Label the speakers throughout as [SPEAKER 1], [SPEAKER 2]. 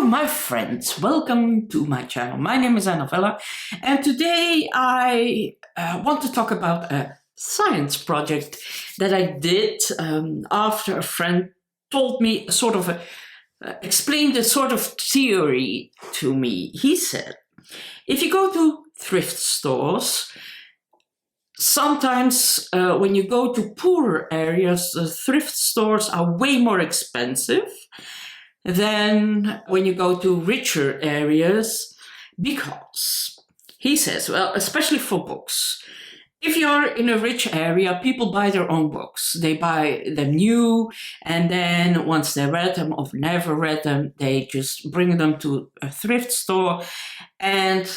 [SPEAKER 1] my friends, welcome to my channel. My name is Novella, and today I want to talk about a science project that I did after a friend told me explained a sort of theory to me. He said, if you go to thrift stores, sometimes when you go to poorer areas, the thrift stores are way more expensive than when you go to richer areas, because he says, well, especially for books, if you're in a rich area, people buy their own books. They buy them new, and then once they read them or never read them, they just bring them to a thrift store and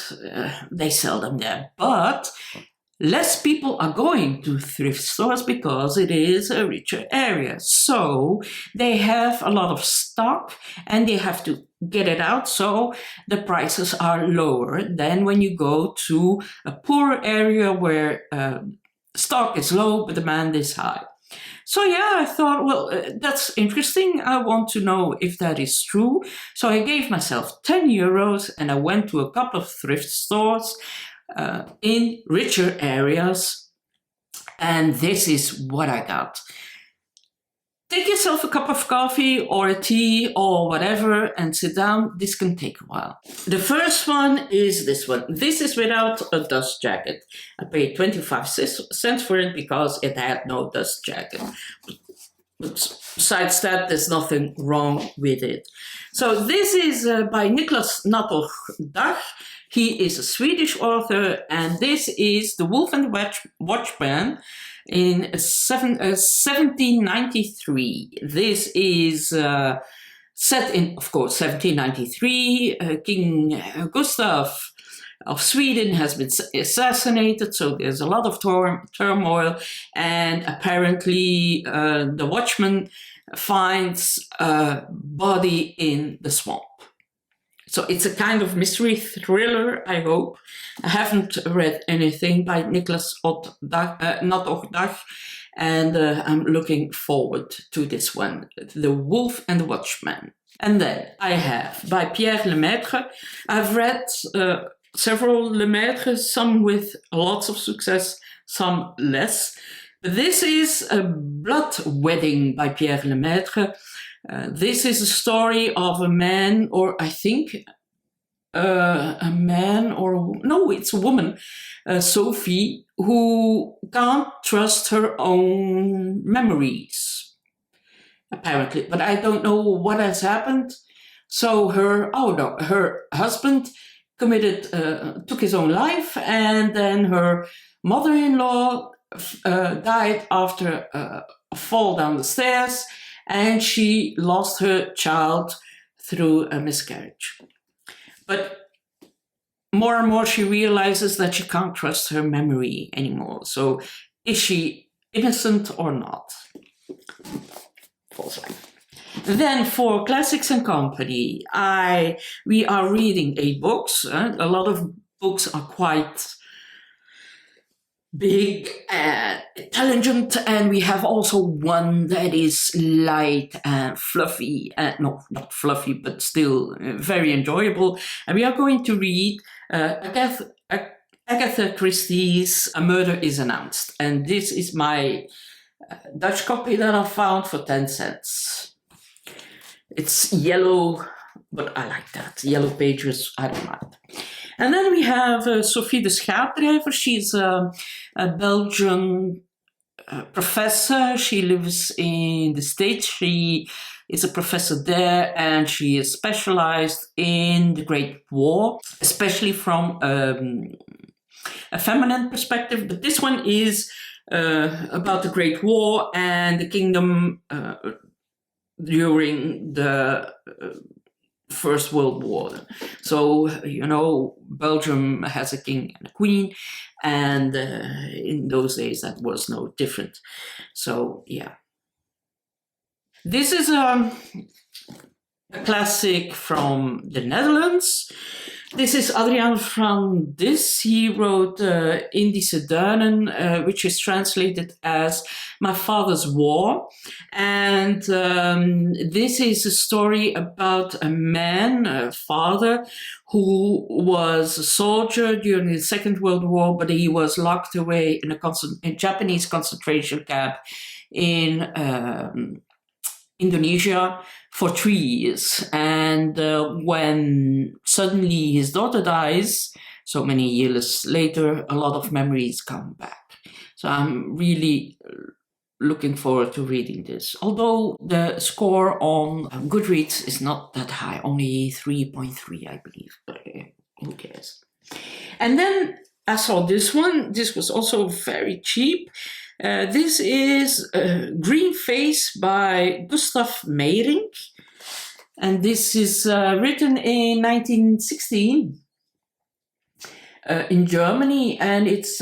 [SPEAKER 1] they sell them there. But less people are going to thrift stores because it is a richer area. So they have a lot of stock and they have to get it out, so the prices are lower than when you go to a poorer area where stock is low but demand is high. So yeah, I thought, well, that's interesting. I want to know if that is true. So I gave myself 10 euros and I went to a couple of thrift stores in richer areas, and this is what I got. Take yourself a cup of coffee or a tea or whatever and sit down. This can take a while. The first one is this one. This is without a dust jacket. I paid 25 cents for it because it had no dust jacket. But besides that, there's nothing wrong with it. So this is by Niklas Natt Och Dag. He is a Swedish author, and this is The Wolf and the Watchman in 1793. This is set in, of course, 1793. King Gustav of Sweden has been assassinated, so there's a lot of turmoil, and apparently the watchman finds a body in the swamp. So it's a kind of mystery thriller, I hope. I haven't read anything by Niklas Natt Och Dag, and I'm looking forward to this one, The Wolf and the Watchman. And then I have by Pierre Lemaître. I've read several Lemaître, some with lots of success, some less. But this is A Blood Wedding by Pierre Lemaître. This is a story of a man, or I think a man, or no, it's a woman, Sophie, who can't trust her own memories, apparently. But I don't know what has happened. So her husband took his own life, and then her mother-in-law died after a fall down the stairs, and she lost her child through a miscarriage. But more and more she realizes that she can't trust her memory anymore. So is she innocent or not? False line. Then for Classics and Company, we are reading 8 books. A lot of books are quite big and intelligent, and we have also one that is light and fluffy, no, not fluffy, but still very enjoyable. And we are going to read Agatha Christie's A Murder is Announced, and this is my Dutch copy that I found for 10 cents. It's yellow, but I like that. Yellow pages, I don't mind. And then we have Sophie the Schaepdrijver. She's a Belgian professor. She lives in the States. She is a professor there, and she is specialized in the Great War, especially from a feminine perspective. But this one is about the Great War and the kingdom during the First World War. So, you know, Belgium has a king and a queen, and in those days that was no different. So, yeah. This is a classic from the Netherlands. This is Adriaan van Dis. He wrote Indische Duinen, which is translated as My Father's War. And this is a story about a man, a father, who was a soldier during the Second World War, but he was locked away in a Japanese concentration camp in Indonesia for 3 years. And when suddenly his daughter dies, so many years later, a lot of memories come back. So I'm really looking forward to reading this. Although the score on Goodreads is not that high, only 3.3, I believe, but who cares? And then I saw this one. This was also very cheap. This is Green Face by Gustav Meyrink. And this is written in 1916 in Germany. And it's,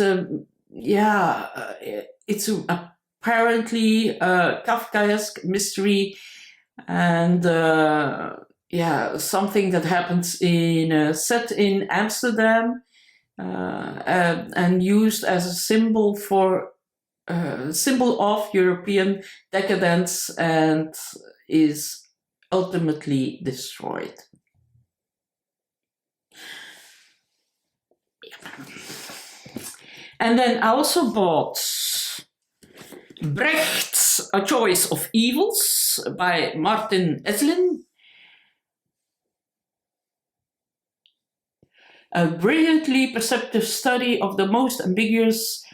[SPEAKER 1] it's apparently a Kafkaesque mystery and something that happens set in Amsterdam and used as a symbol of European decadence and is ultimately destroyed. And then I also bought Brecht's A Choice of Evils by Martin Eslin. A brilliantly perceptive study of the most ambiguous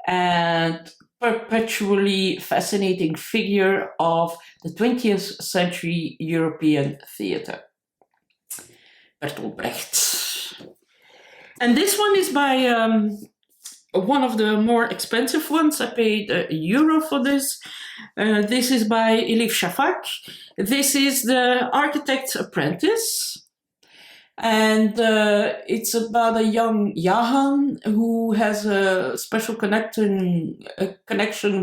[SPEAKER 1] and perpetually fascinating figure of the 20th century European theatre. Bertolt Brecht. And this one is by one of the more expensive ones. I paid €1 for this. This is by Elif Shafak. This is The Architect's Apprentice. And it's about a young Jahan who has a special connection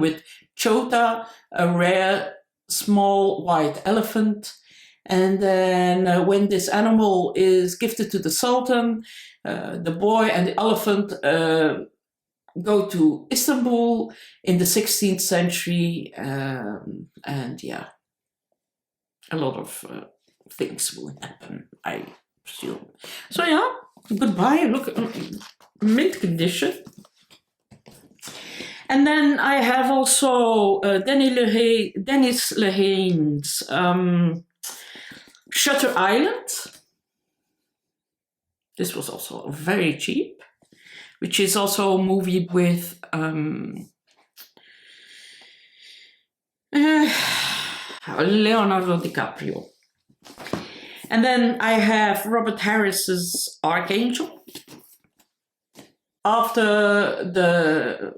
[SPEAKER 1] with Chota, a rare small white elephant. And then when this animal is gifted to the Sultan, the boy and the elephant go to Istanbul in the 16th century. And yeah, a lot of things will happen, I presume. So yeah, goodbye. Look, mint condition. And then I have also Dennis Lehane's Shutter Island. This was also very cheap, which is also a movie with Leonardo DiCaprio. And then I have Robert Harris's Archangel. After the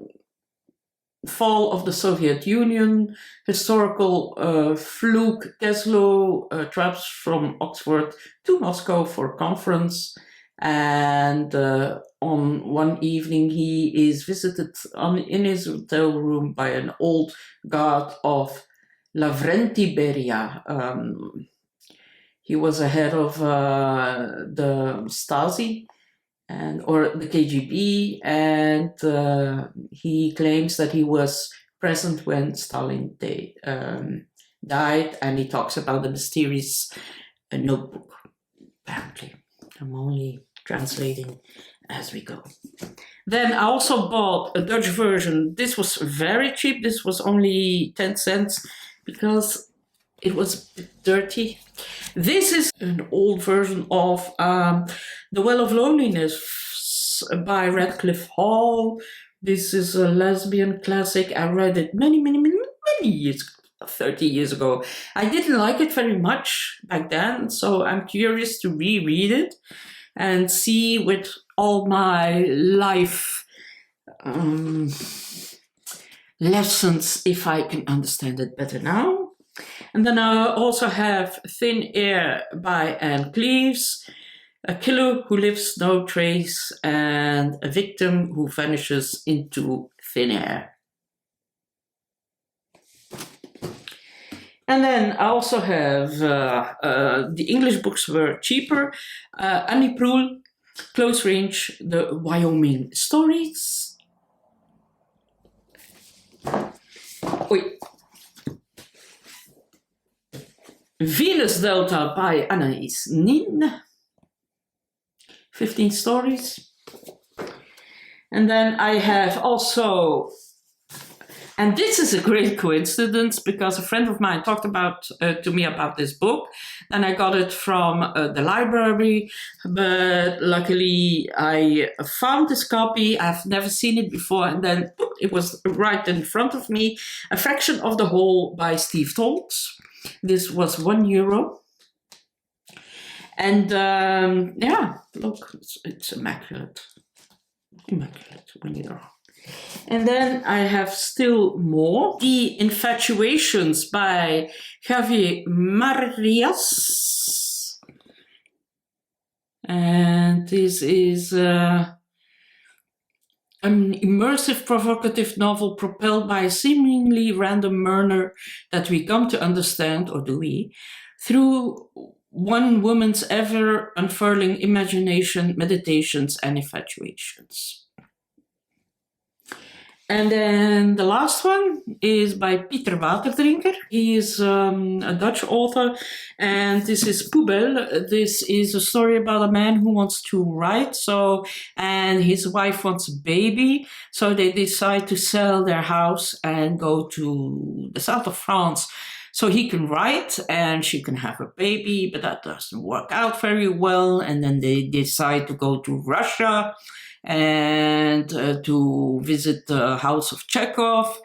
[SPEAKER 1] fall of the Soviet Union, historical Flug Teslo travels from Oxford to Moscow for a conference. And on one evening he is visited in his hotel room by an old guard of Lavrenti Beria. He was a head of the Stasi or the KGB, and he claims that he was present when Stalin died, and he talks about the mysterious notebook, apparently. I'm only translating as we go. Then I also bought a Dutch version. This was very cheap. This was only 10 cents because it was a bit dirty. This is an old version of The Well of Loneliness by Radclyffe Hall. This is a lesbian classic. I read it many years, 30 years ago. I didn't like it very much back then, so I'm curious to reread it and see with all my life lessons if I can understand it better now. And then I also have Thin Air by Anne Cleeves, a killer who leaves no trace, and a victim who vanishes into thin air. And then I also have, the English books were cheaper, Annie Proulx, Close Range, the Wyoming Stories. Oei. Venus Delta by Anais Nin. 15 stories. And then I have also, and this is a great coincidence because a friend of mine talked to me about this book, and I got it from the library, but luckily I found this copy. I've never seen it before, and then it was right in front of me. A Fraction of the Whole by Steve Toltz. This was €1. And yeah, look, it's immaculate. Immaculate when you're. And then I have still more. The Infatuations by Javier Marias. And this is an immersive, provocative novel propelled by a seemingly random murder that we come to understand, or do we, through one woman's ever unfurling imagination, meditations, and infatuations. And then the last one is by Pieter Waterdrinker. He is a Dutch author, and this is Poubelle. This is a story about a man who wants to write, and his wife wants a baby, so they decide to sell their house and go to the south of France so he can write and she can have a baby, but that doesn't work out very well, and then they decide to go to Russia and to visit the house of Chekhov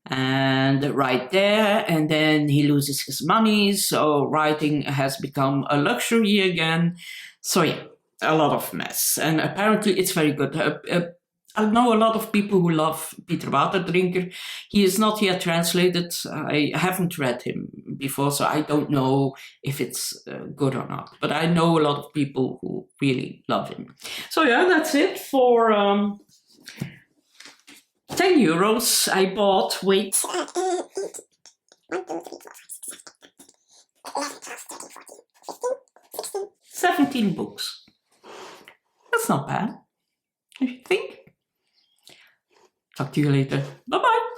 [SPEAKER 1] and write there, and then he loses his money, so writing has become a luxury again. So yeah, a lot of mess, and apparently it's very good. I know a lot of people who love Pieter Waterdrinker. He is not yet translated. I haven't read him before, so I don't know if it's good or not. But I know a lot of people who really love him. So yeah, that's it for €10. I bought, wait, 17 books. That's not bad, if you think. Talk to you later. Bye-bye.